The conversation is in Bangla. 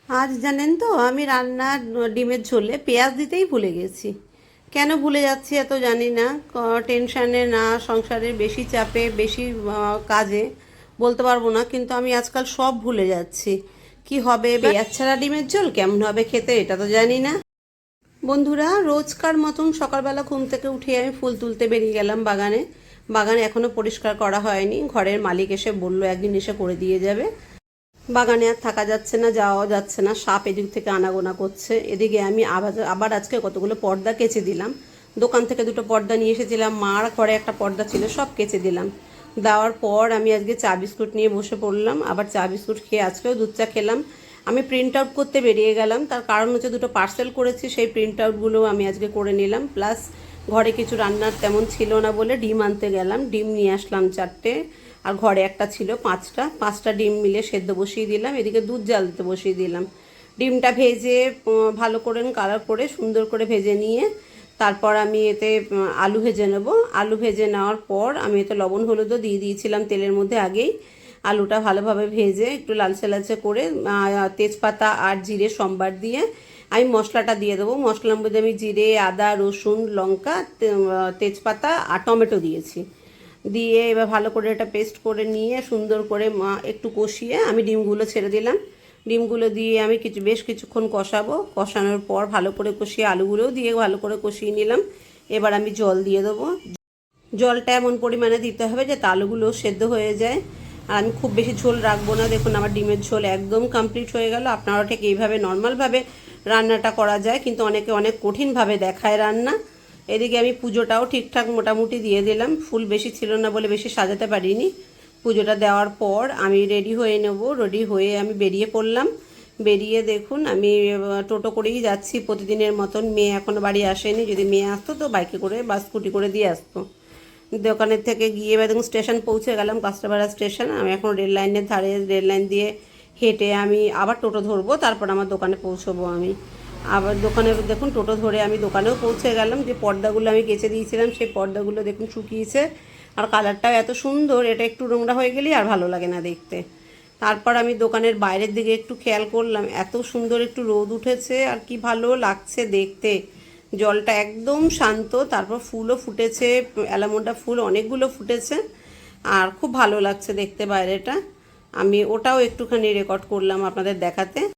আজ জানেন তো আমি রান্নার ডিমের ঝোলে পেঁয়াজ দিতেই ভুলে গেছি। কেন ভুলে যাচ্ছি এত জানি না। টেনশানে না, সংসারের বেশি চাপে, বেশি কাজে বলতে পারবো না, কিন্তু আমি আজকাল সব ভুলে যাচ্ছি। কি হবে এবার? পেঁয়াজ ছাড়া ডিমের ঝোল কেমন হবে খেতে এটা তো জানি না। বন্ধুরা, রোজকার মতন সকালবেলা ঘুম থেকে উঠে আমি ফুল তুলতে বেরিয়ে গেলাম বাগানে। বাগান এখনো পরিষ্কার করা হয়নি, ঘরের মালিক এসে বলল একদিন এসে করে দিয়ে যাবে। বাগানে আর থাকা যাচ্ছে না, যাওয়া যাচ্ছে না, সাপ এদিক থেকে আনাগোনা করছে। এদিকে আমি আবার আবার আজকে কতগুলো পর্দা কেচে দিলাম। দোকান থেকে দুটো পর্দা নিয়ে এসেছিলাম, মার ঘরে একটা পর্দা ছিল, সব কেচে দিলাম। দেওয়ার পর আমি আজকে চা বিস্কুট নিয়ে বসে পড়লাম। আবার চা বিস্কুট খেয়ে আজকেও দুধ চা খেলাম। আমি প্রিন্ট আউট করতে বেরিয়ে গেলাম, তার কারণ হচ্ছে দুটো পার্সেল করেছি, সেই প্রিন্ট আউটগুলো আমি আজকে করে নিলাম। প্লাস ঘরে কিছু রান্নার তেমন ছিল না বলে ডিম আনতে গেলাম, ডিম নিয়ে আসলাম 4টে। আর ঘরে একটা ছিল 5টা ডিম মিলে সেদ্ধ বসিয়ে দিলাম, এদিকে দুধ জাল দিতে বসিয়ে দিলাম। ডিমটা ভেজে ভালো করে কালার করে সুন্দর করে ভেজে নিয়ে তারপর আমি এতে আলু ভেজে নেব। আলু ভেজে নেওয়ার পর আমি এতে লবণ হলুদও দিয়ে দিয়েছিলাম তেলের মধ্যে আগেই। আলুটা ভালোভাবে ভেজে একটু লালচে লালচে করে তেজপাতা আর জিরে সম্বার দিয়ে আমি মশলাটা দিয়ে দেবো। মশলার মধ্যে আমি জিরে, আদা, রসুন, লঙ্কা, তেজপাতা আর টমেটো দিয়েছি। দিয়ে এবার ভালো করে এটা পেস্ট করে নিয়ে সুন্দর করে একটু কষিয়ে আমি ডিমগুলো ছেড়ে দিলাম। ডিমগুলো দিয়ে আমি বেশ কিছুক্ষণ কষাবো। কষানোর পর ভালো করে কষিয়ে আলুগুলোও দিয়ে ভালো করে কষিয়ে নিলাম। এবার আমি জল দিয়ে দেবো। জলটা এমন পরিমাণে দিতে হবে যে আলুগুলো সেদ্ধ হয়ে যায়। আর আমি খুব বেশি ঝোল রাখবো না। দেখুন আমার ডিমের ঝোল একদম কমপ্লিট হয়ে গেল। আপনারা ঠিক এইভাবে নর্মালভাবে রান্নাটা করা যায়, কিন্তু অনেকে অনেক কঠিনভাবে দেখায় রান্না। এদিকে আমি পুজোটাও ঠিকঠাক মোটামুটি দিয়ে দিলাম। ফুল বেশি ছিল না বলে বেশি সাজাতে পারিনি। পুজোটা দেওয়ার পর আমি রেডি হয়ে নেব। রেডি হয়ে আমি বেরিয়ে পড়লাম। বেরিয়ে দেখুন আমি টোটো করেই যাচ্ছি প্রতিদিনের মতন। মেয়ে এখনও বাড়ি আসেনি, যদি মেয়ে আসতো তো বাইকে করে বা স্কুটি করে দিয়ে আসতো। দোকানের থেকে গিয়ে এবার দেখুন স্টেশন পৌঁছে গেলাম, কাঁচরাপাড়া স্টেশন। আমি এখন রেল লাইনের ধারে, রেল লাইন দিয়ে হেঁটে আমি আবার টোটো ধরবো, তারপর আমার দোকানে পৌঁছবো। আমি আবার দোকানে দেখুন টোটো ধরে আমি দোকানেও পৌঁছে গেলাম। যে পর্দাগুলো আমি কেচে দিয়েছিলাম সেই পর্দাগুলো দেখুন শুকিয়েছে, আর কালারটাও এত সুন্দর। এটা একটু নোংরা হয়ে গেলেই আর ভালো লাগে না দেখতে। তারপর আমি দোকানের বাইরের দিকে একটু খেয়াল করলাম, এত সুন্দর একটু রোদ উঠেছে আর কি ভালো লাগছে দেখতে। জলটা একদম শান্ত, তারপর ফুলও ফুটেছে, অ্যালামন্ডা ফুল অনেকগুলো ফুটেছে, আর খুব ভালো লাগছে দেখতে বাইরেটা। আমি ওটাও একটুখানি রেকর্ড করলাম আপনাদের দেখাতে।